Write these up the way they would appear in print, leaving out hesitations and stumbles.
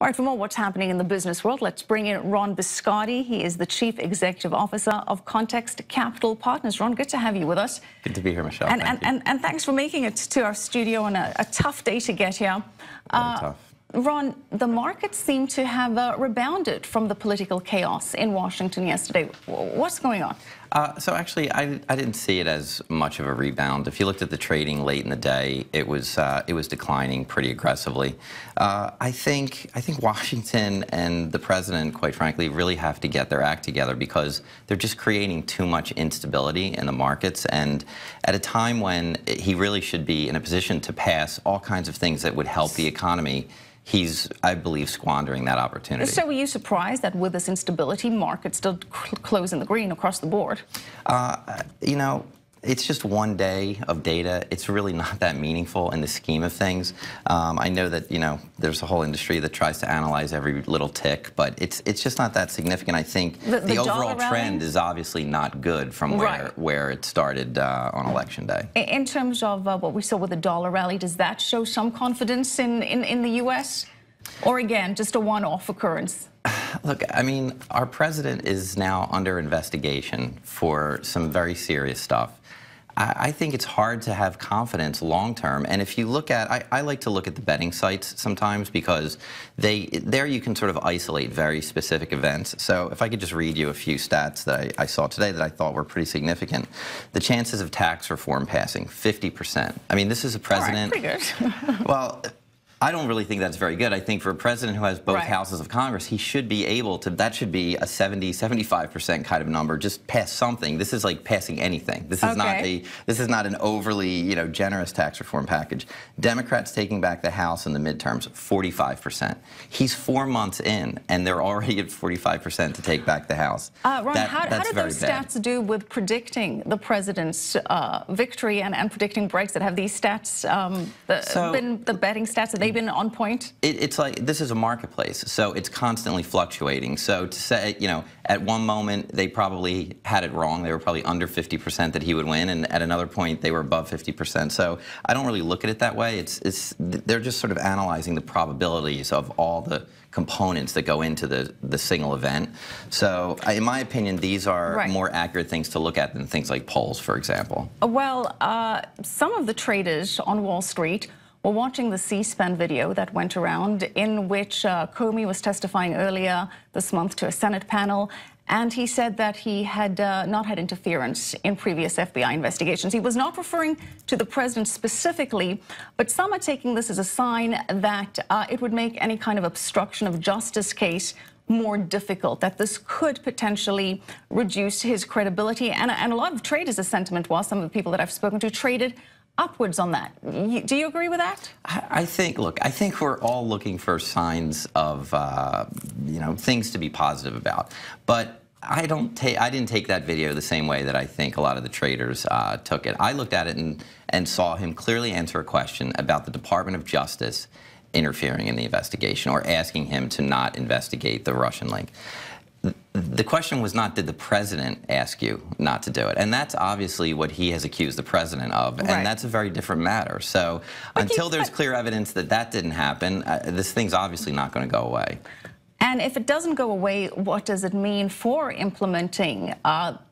All right, for more what's happening in the business world, let's bring in Ron Biscardi. He is the Chief Executive Officer of Context Capital Partners. Ron, good to have you with us. Good to be here, Michelle. And thanks for making it to our studio on a tough day to get here. Very tough. Ron, the markets seem to have rebounded from the political chaos in Washington yesterday. What's going on? So actually, I didn't see it as much of a rebound. If you looked at the trading late in the day, it was declining pretty aggressively. I think Washington and the president, quite frankly, really have to get their act together because they're just creating too much instability in the markets. And at a time when he really should be in a position to pass all kinds of things that would help the economy, he's, I believe, squandering that opportunity. So were you surprised that with this instability, markets still close in the green across the board? You know, it's just one day of data. It's really not that meaningful in the scheme of things. I know that, you know, there's a whole industry that tries to analyze every little tick, but it's just not that significant. I think the overall trend is obviously not good from where it started on Election Day. In terms of what we saw with the dollar rally, does that show some confidence in the U.S.? Or again, just a one-off occurrence? Look, I mean, our president is now under investigation for some very serious stuff. I think it's hard to have confidence long-term. And if you look at, I like to look at the betting sites sometimes because there you can sort of isolate very specific events. So if I could just read you a few stats that I saw today that I thought were pretty significant. The chances of tax reform passing, 50%. I mean, this is a president. All right, pretty good. Well, I don't really think that's very good. I think for a president who has both houses of Congress, he should be able to, that should be a 70, 75% kind of number, just pass something. This is like passing anything. This is not an overly, you know, generous tax reform package. Democrats taking back the House in the midterms, 45%. He's 4 months in, and they're already at 45% to take back the House. Ron, how do those stats do with predicting the president's victory and predicting Brexit? Have these stats been the betting stats? Have they been on point? It's like, this is a marketplace, so it's constantly fluctuating. So to say, you know, at one moment they probably had it wrong. They were probably under 50% that he would win, and at another point they were above 50%. So I don't really look at it that way. They're just sort of analyzing the probabilities of all the components that go into the single event. So in my opinion, these are more accurate things to look at than things like polls, for example. Well, some of the traders on Wall Street were watching the C-SPAN video that went around in which Comey was testifying earlier this month to a Senate panel, and he said that he had not had interference in previous FBI investigations. He was not referring to the president specifically, but some are taking this as a sign that it would make any kind of obstruction of justice case more difficult, that this could potentially reduce his credibility. And a lot of traders, the sentiment was, some of the people that I've spoken to traded upwards on that. Do you agree with that? I think, look, I think we're all looking for signs of, you know, things to be positive about. But I didn't take that video the same way that I think a lot of the traders took it. I looked at it and saw him clearly answer a question about the Department of Justice interfering in the investigation or asking him to not investigate the Russian link. The question was not, did the president ask you not to do it? And that's obviously what he has accused the president of, and that's a very different matter. So until there's clear evidence that that didn't happen, this thing's obviously not going to go away. And if it doesn't go away, what does it mean for implementing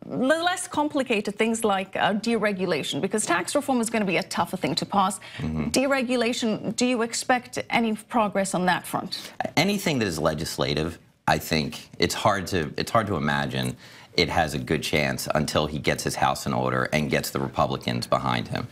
less complicated things like deregulation? Because tax reform is going to be a tougher thing to pass. Deregulation, do you expect any progress on that front? Anything that is legislative, I think it's hard to imagine it has a good chance until he gets his house in order and gets the Republicans behind him.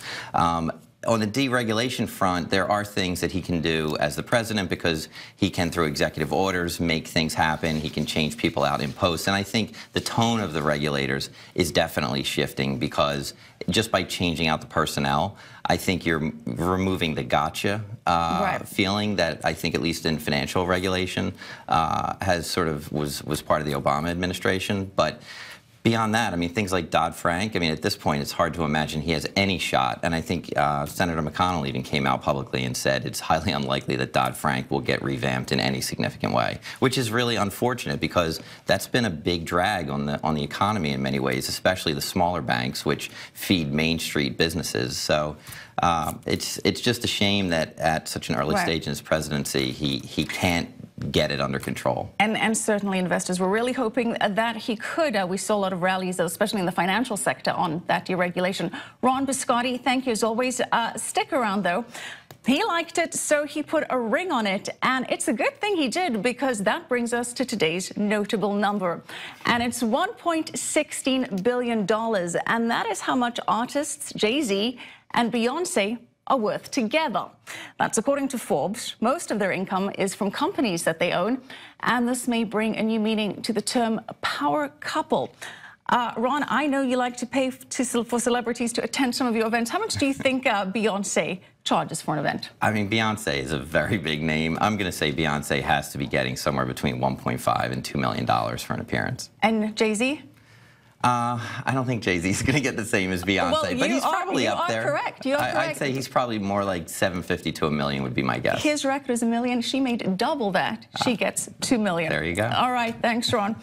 On the deregulation front, there are things that he can do as the president because he can, through executive orders, make things happen. He can change people out in post. And I think the tone of the regulators is definitely shifting because just by changing out the personnel, I think you're removing the gotcha feeling that I think, at least in financial regulation, has sort of was part of the Obama administration. But beyond that, I mean, things like Dodd-Frank, I mean, at this point, it's hard to imagine he has any shot. And I think Senator McConnell even came out publicly and said it's highly unlikely that Dodd-Frank will get revamped in any significant way, which is really unfortunate because that's been a big drag on the economy in many ways, especially the smaller banks, which feed Main Street businesses. So it's just a shame that at such an early stage in his presidency, he can't get it under control. And certainly investors were really hoping that he could. We saw a lot of rallies, especially in the financial sector, on that deregulation. Ron Biscardi, thank you as always. Stick around, though. He liked it, so he put a ring on it, and it's a good thing he did, because that brings us to today's notable number. And it's $1.16 billion, and that is how much artists Jay-Z and Beyoncé are worth together. That's according to Forbes. Most of their income is from companies that they own, and this may bring a new meaning to the term power couple. Ron, I know you like to pay for celebrities to attend some of your events. How much do you think Beyoncé charges for an event? I mean, Beyoncé is a very big name. I'm going to say Beyoncé has to be getting somewhere between $1.5 and $2 million for an appearance. And Jay-Z? I don't think Jay-Z's going to get the same as Beyoncé, but he's probably up there. Correct. You are correct. I'd say he's probably more like $750 to $1 million would be my guess. His record is $1 million. She made double that. She gets $2 million. There you go. All right. Thanks, Ron.